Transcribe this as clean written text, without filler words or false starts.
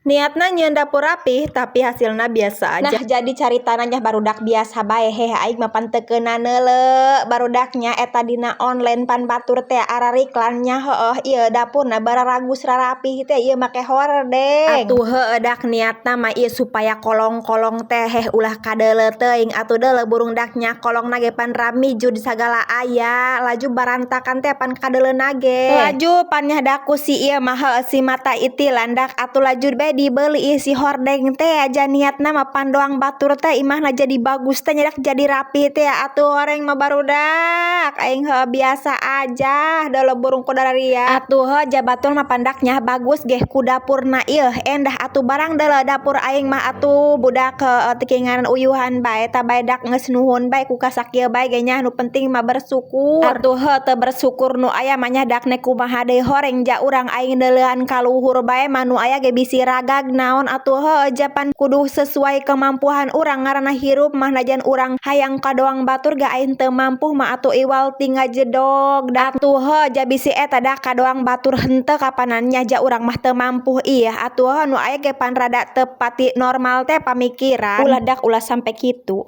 Niatna nyeun dapur rapih tapi hasilna biasa aja. Nah jadi caritananya barudak biasa bae heh aing mah pantekeunna neule barudaknya eta dina online pan batur teh arariklannya heuh ieu dapurna bararagus rarapih teh ieu make hordeng. Atuh heuh dak niatna mah ieu supaya kolong-kolong teh heh ulah kadeuleu teuing atuh deuleu burung daknya kolongna ge pan rami jud sagala aya laju barantakan teh pan kadeuleuna ge. Laju pan nyahdaku si ieu mah heuh si mata itilan dak atuh laju bae dibeli si hordeng teh aja niatna mah pan doang batur teh imahna jadi bagus teh nyadak jadi rapi teh atuh horeng mah barudak aing heuh biasa aja deuleu burung kodararia atuh heuh ja batur mah pandaknya bagus geh ku dapurna ieu endah atuh barang deuleu dapur aing mah atuh budak teu kingaran uyuhan bae eta bae dak geus nuhun bae ku kasakieu bae ge nya nu penting mah bersyukur atuh heuh teu bersyukur nu aya mah nyadak ne kumaha deui horeng ja urang aing deuleuhan kaluhur bae mah nu aya ge bisi ragag naon atuh heuh japan kudu sesuai kemampuan urang ngaranna hirup mah najan urang hayang kadoang batur ga aing teu mampu mah atuh iwal ti ngajedog atuh heuh ja bisi eta dah kadoang batur henteu kapanannya ja urang mah teu mampu iya atuh heuh nu aya ge pan rada teu pati normal teh pamikiran ulah dak ulah sampe kitu.